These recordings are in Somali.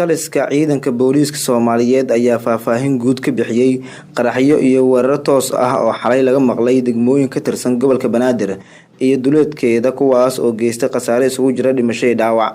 Taliska ciidanka booliiska Soomaaliyeed ayaa faahfaahin guud ka bixiyay qaraxyo iyo weerar toos ah oo xalay laga maqlay degmooyin ka tirsan gobolka Banaadir iyo duleedkeeda kuwaas oo geystay khasaare isugu jira dhimasho iyo dhaawac.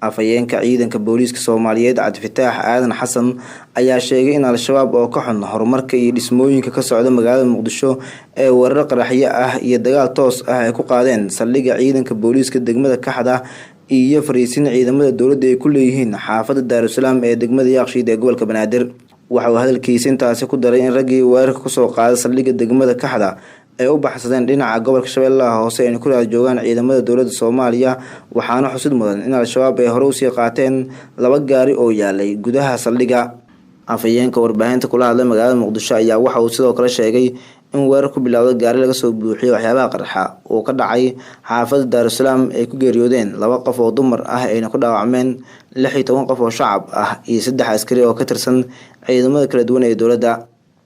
Afhayeenka ciidanka booliiska Soomaaliyeed Cabdifataax Aadan Xasan ayaa sheegay in Al-Shabaab oo ka xun horumarka iyo dhismooyinka ka socda magaalada Muqdisho ee weerar qaraxyo ah iyo dagaal toos ah ay ku qaadeen saldhigga ciidanka booliiska degmada Kaxda iyo fariisin ciidamada dawladda ay ku leeyihiin xaafadda Daarusalaam ee degmada Yaaqshiid ee gobolka Banaadir. Waxa uu hadalkiisa intaasi ku daray in raggii weerarka ku soo qaaday saldhigga degmada Kaxda ay u baxsadeen dhinaca gobolka Shabeellaha Hoose ee ku raad joogaan ciidamada dawladda Soomaaliya, waxaana xusid mudan in Al-Shabaab ay hore u sii qaateen 2 gaari oo yaalay gudaha saldhigga. Afhayeenka warbaahinta kula hadlay magaalada Muqdisho ayaa waxa uu sidoo kale sheegay in weerar ku bilowday gaari laga soo buuxiyay waxyaabaha qarxa oo ka dhacay xaafadda Daarusalaam ay ku geeriyoodeen 2 qof oo dumar ah ayna ku dhaawacmeen 16 qof oo shacab ah iyo 3 askari oo ka tirsan ciidamada kala duwan ee dawladda.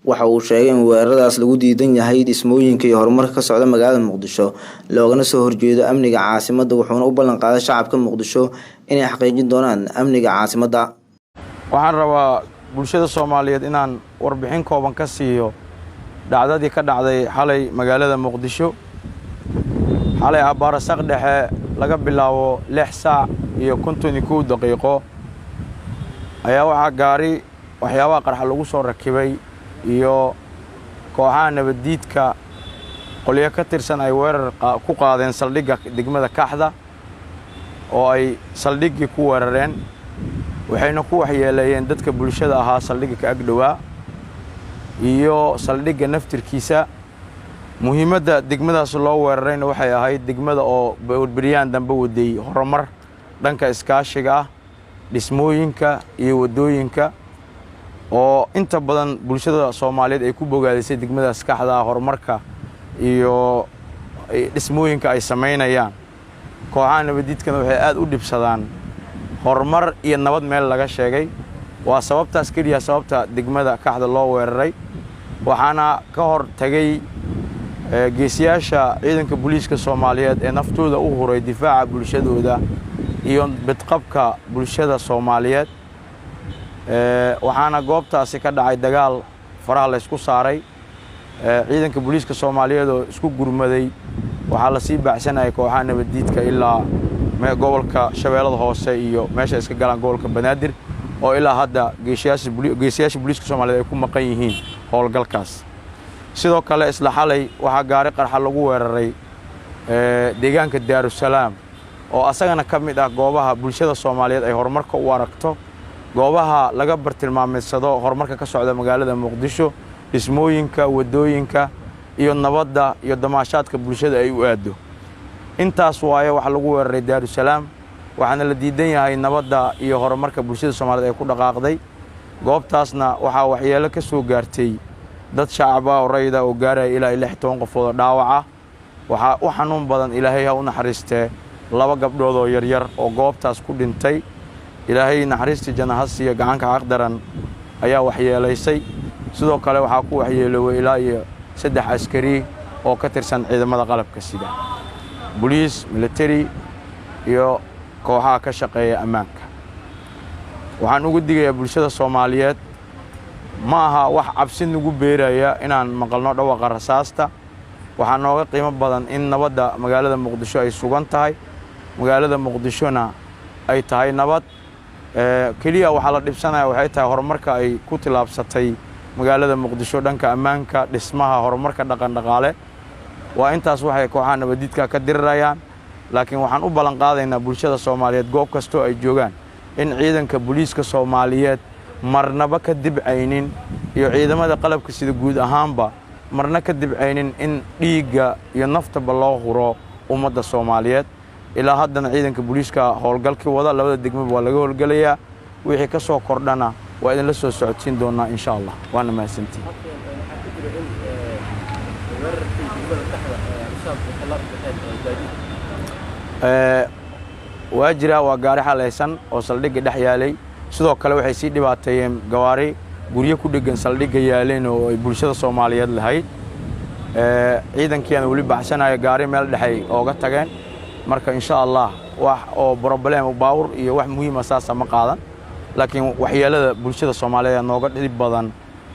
Waxa uu sheegay in weeraradaas lagu diidan yahay dhismooyinka iyo horumarka ka socda magaalada Muqdisho loogana soo horjeedo amniga caasimadda, wuxuuna u ballan qaaday shacabka Muqdisho inay xaqiijin doonaan amniga caasimadda. Waxaan rabaa bulshada Soomaaliyeed inaan warbixin kooban ka siiyo dhacdadii ka dhacday xalay magaalada Muqdisho. xalay abaarasaq dhexe laga bilaabo 6 saac iyo 51 daqiiqo ayaa waxa gaari waxyaabaha qarxa lagu soo rakibay iyo kooxaha nabadiidka qoliyo ka tirsan ay weerar ku qaadeen saldhigga degmada Kaxda oo ay saldhiggii ku weerareen, waxayna ku waxyeeleeyeen dadka bulshada ahaa saldhigga ka agdhawaa iyo saldhigga naftirkiisa. Muhiimadda degmadaas loo weerarayna waxay ahayd degmada oo beriyaan dambe waday horumar dhanka iskaashiga ah, dhismooyinka iyo wadooyinka oo inta badan bulshada Soomaaliyeed ay ku bogaadisay degmadaas Kaxda horumarka iyo dhismooyinka ay sameynayaan. Kooxaha nabadiidkana waxay aad u dhibsadaan horumar iyo nabad meel laga sheegay. waa sababtaas kaliya sababta degmada Kaxda loo weeraray. waxaana ka hor tagay geesiyaasha ciidanka booliiska Soomaaliyeed ee naftooda u huray difaaca bulshadooda iyo badqabka bulshada Soomaaliyeed. waxaana goobtaasi ka dhacay dagaal faraha la isku saaray. ciidanka booliiska Soomaaliyeed oo isku gurmaday waxaa la sii baacsanayay kooxaha nabadiidka ilaa gobolka Shabeellaha Hoose iyo meesha iska galaan gobolka Banaadir oo ilaa hadda geesiyaasha booliiska Soomaaliyeed ay ku maqan yihiin howlgalkaas. sidoo kale isla xalay waxaa gaari qarxa lagu weeraray deegaanka Daarusalaam oo asagana ka mid ah goobaha bulshada Soomaaliyeed ay horumarka u aragto, goobaha laga bartilmaameedsado horumarka ka socda magaalada Muqdisho, dhismooyinka, wadooyinka iyo nabadda iyo damaashaadka bulshada ay u aado. intaas waaye waxa lagu weeraray Daarusalaam, waxaana la diidan yahay nabadda iyo horumarka bulshada Soomaaliyeed ay ku dhaqaaqday. goobtaasna waxaa waxyeelo ka soo gaartay dad shacab ah oo rayida oo gaaray ilaa 16 qof oo dhaawac ah. waxa u xanuun badan Ilaahay ha u naxariistee 2 gabdhood oo yaryar oo goobtaas ku dhintay. Ilaahay naxariistii jannaha siiyo, gacanka xaq daran ayaa waxyeelaysay. sidoo kale waxaa ku waxyeeloway ilaa 3 askari oo ka tirsan ciidamada qalabka sida booliis, military iyo kooxaha ka shaqeeya ammaanka. waxaan ugu digayaa bulshada Soomaaliyeed ma aha wax cabsi nagu beeraya inaan maqalno dhawaqa rasaasta. waxaa nooga qiimo badan in nabadda magaalada Muqdisho ay sugan tahay, magaalada Muqdishona ay tahay nabad. kaliya waxa la dhibsanaya waxay tahay horumarka ay ku tilaabsatay magaalada Muqdisho dhanka ammaanka, dhismaha, horumarka dhaqan dhaqaale. waa intaas waxay kooxaha nabadiidka ka dirirayaan. laakiin waxaan u ballan qaadaynaa bulshada Soomaaliyeed goob kastoo ay joogaan in ciidanka booliiska Soomaaliyeed marnaba ka dibcaynin iyo ciidamada qalabka sida guud ahaanba marna ka dibcaynin in dhiigga iyo naftaba loo huro ummadda Soomaaliyeed. ilaa haddana ciidanka booliiska howlgalkii wada 2 degmaba waa laga howlgalayaa. wixii ka soo kordhana waa idin la soo socodsiin doonaa insha Allah. waana mahadsantiin. waa jira waa gaari xalaysan oo saldhigga dhex yaalay. sidoo kale waxay sii dhibaateeyeen gawaari guryo ku dhegan saldhigga yaaleen oo ay bulshada Soomaaliyeed lahayd. ciidankiina wali baxsanaya gaari meel dhaxay ooga tageen. marka insha Allah wax oo problem baawur iyo wax muhiim ah saasa ma qaadan. laakiin waxyeelada bulshada Soomaaliyeed nooga dhib badan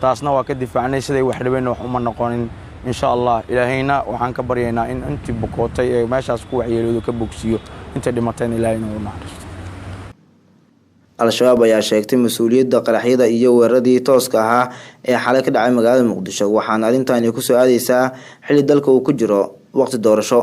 taasna waa ka difaacnay siday wax dhibeen wax uma noqonin insha Allah ilaahayna waxaan ka baryaynaa in intii bukootay ee meeshaas ku waxyeeloodo ka bogsiyo inta dhimatayna ilaahayna uu naxariisto. Al-Shabaab ayaa sheegtay mas'uuliyadda qaraxyada iyo weeraradii tooska ahaa ee xalay ka dhacay magaalada Muqdisho waxaana arrintan ku soo aadaysaa xilli dalka uu ku jiro waqti doorasho.